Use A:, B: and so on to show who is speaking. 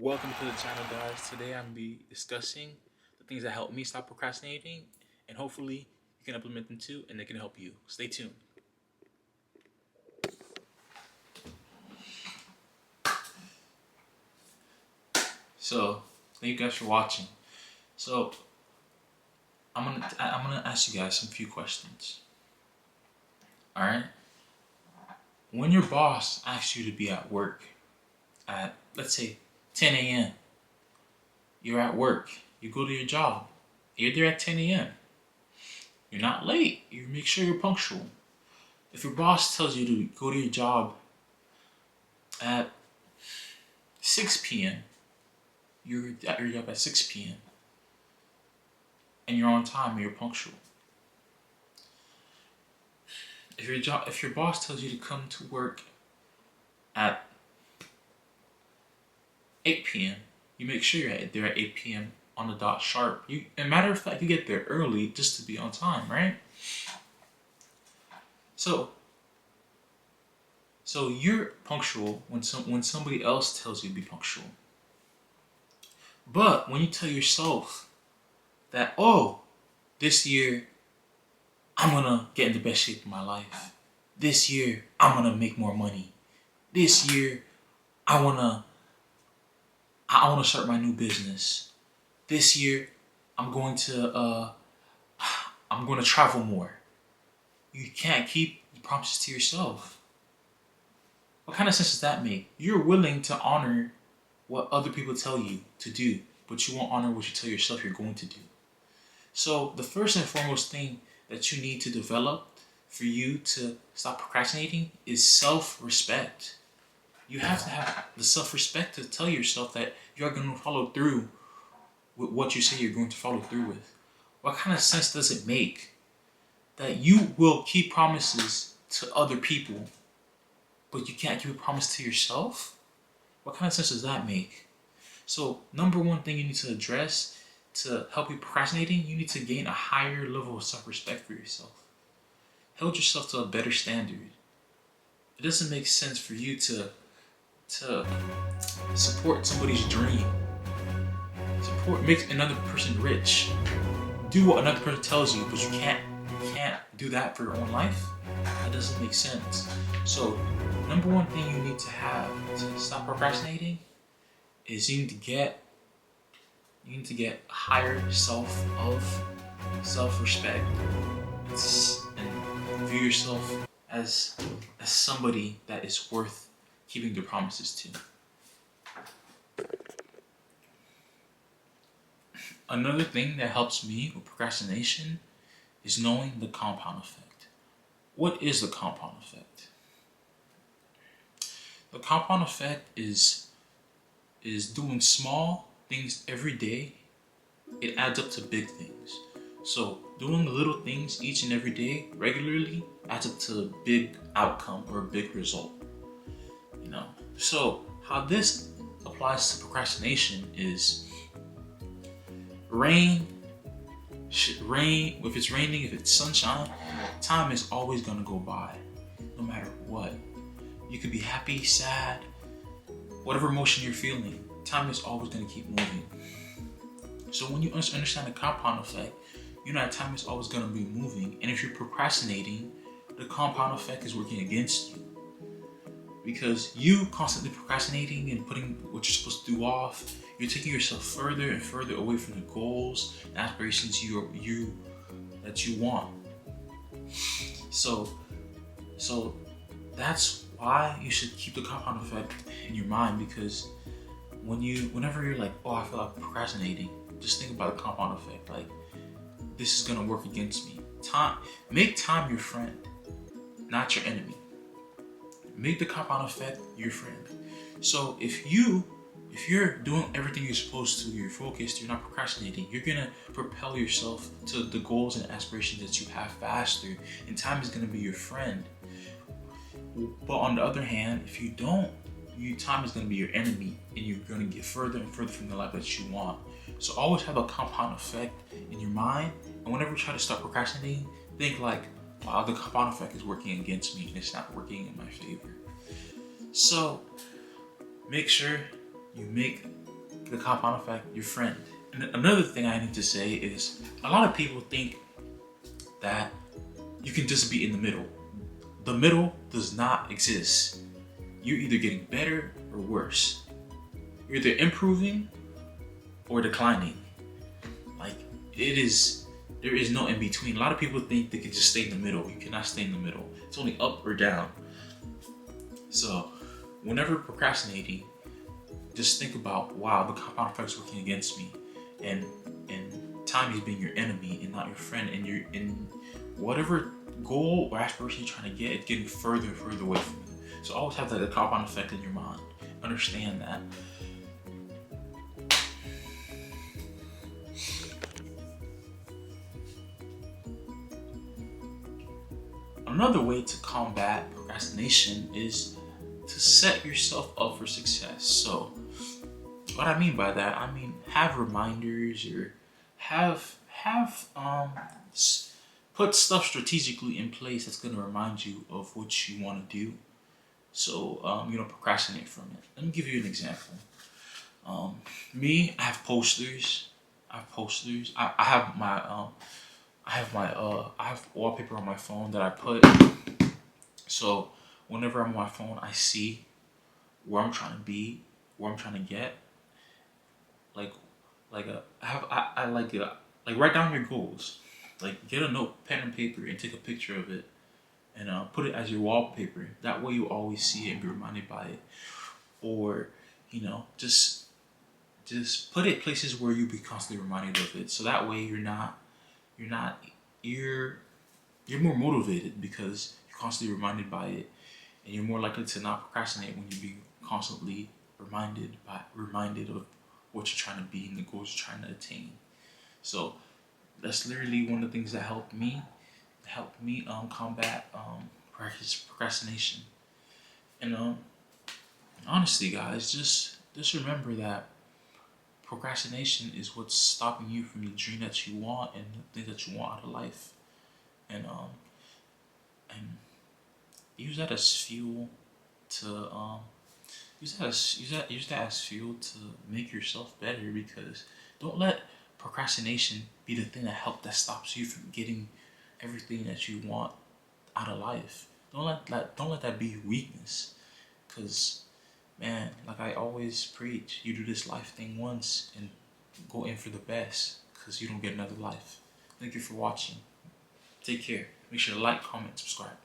A: Welcome to the channel, guys. Today I'm going to be discussing the things that help me stop procrastinating, and hopefully you can implement them too and they can help you. Stay tuned. So, thank you guys for watching. So, I'm gonna ask you guys some few questions. All right? When your boss asks you to be at work at, let's say, 10 a.m., you're at work, you go to your job, you're there at 10 a.m., you're not late, you make sure you're punctual. If your boss tells you to go to your job at 6 p.m., you're at your job at 6 p.m., and you're on time and you're punctual. If your boss tells you to come to work at 8 p.m., you make sure you're there at 8 p.m. on the dot sharp. As a matter of fact, you get there early just to be on time, right? So you're punctual when somebody else tells you to be punctual. But when you tell yourself that, oh, this year I'm gonna get in the best shape of my life. This year I'm gonna make more money. This year I wanna start my new business. This year I'm going to travel more. You can't keep the promises to yourself. What kind of sense does that make? You're willing to honor what other people tell you to do, but you won't honor what you tell yourself you're going to do. So the first and foremost thing that you need to develop for you to stop procrastinating is self-respect. You have to have the self-respect to tell yourself that you're going to follow through with what you say you're going to follow through with. What kind of sense does it make that you will keep promises to other people, but you can't keep a promise to yourself? What kind of sense does that make? So, number one thing you need to address to help you procrastinating, you need to gain a higher level of self-respect for yourself. Hold yourself to a better standard. It doesn't make sense for you to support somebody's dream. Make another person rich. Do what another person tells you, but you can't do that for your own life. That doesn't make sense. So, number one thing you need to have to stop procrastinating is you need to get a higher self-respect and view yourself as somebody that is worth keeping their promises to. Another thing that helps me with procrastination is knowing the compound effect. What is the compound effect? The compound effect is doing small things every day. It adds up to big things. So doing little things each and every day regularly adds up to a big outcome or a big result. So how this applies to procrastination is rain, if it's raining, if it's sunshine, time is always gonna go by, no matter what. You could be happy, sad, whatever emotion you're feeling, time is always gonna keep moving. So when you understand the compound effect, you know that time is always gonna be moving, and if you're procrastinating, the compound effect is working against you. Because you constantly procrastinating and putting what you're supposed to do off, you're taking yourself further and further away from the goals and aspirations that you want. So that's why you should keep the compound effect in your mind, because whenever you're like, oh, I feel like procrastinating, just think about the compound effect. Like, this is gonna work against me. Make time your friend, not your enemy. Make the compound effect your friend. So if you're doing everything you're supposed to, you're focused, you're not procrastinating, you're gonna propel yourself to the goals and aspirations that you have faster, and time is gonna be your friend. But on the other hand, if you don't, time is gonna be your enemy, and you're gonna get further and further from the life that you want. So always have a compound effect in your mind, and whenever you try to stop procrastinating, think like, wow, the compound effect is working against me and it's not working in my favor. So make sure you make the compound effect, your friend. And another thing I need to say is a lot of people think that you can just be in the middle. The middle does not exist. You're either getting better or worse. You're either improving or declining. Like there is no in between. A lot of people think they can just stay in the middle. You cannot stay in the middle. It's only up or down. So whenever procrastinating, just think about, wow, the compound effect is working against me, and time is being your enemy and not your friend, and you're in whatever goal or aspiration you're trying to get, it's getting further and further away from you. So always have that compound effect in your mind. Understand that. Another way to combat procrastination is to set yourself up for success. So what I mean by that, I mean have reminders, or put stuff strategically in place that's gonna remind you of what you want to do. So you don't procrastinate from it. Let me give you an example. Me, I have posters. I have I have wallpaper on my phone that I put. So whenever I'm on my phone, I see where I'm trying to be, where I'm trying to get. Like I like write down your goals. Like get a note, pen and paper, and take a picture of it, and put it as your wallpaper. That way you always see it and be reminded by it. Or just put it places where you'll be constantly reminded of it. So that way you're not you're you're more motivated because you're constantly reminded by it, and you're more likely to not procrastinate when you be constantly reminded of what you're trying to be and the goals you're trying to attain. So that's literally one of the things that helped me combat procrastination. And honestly, guys, just remember that procrastination is what's stopping you from the dream that you want and the things that you want out of life. And and use that as fuel to use that as fuel to make yourself better, because don't let procrastination be the thing that stops you from getting everything that you want out of life. Don't let that be your weakness, because man, like I always preach, you do this life thing once and go in for the best, because you don't get another life. Thank you for watching. Take care. Make sure to like, comment, subscribe.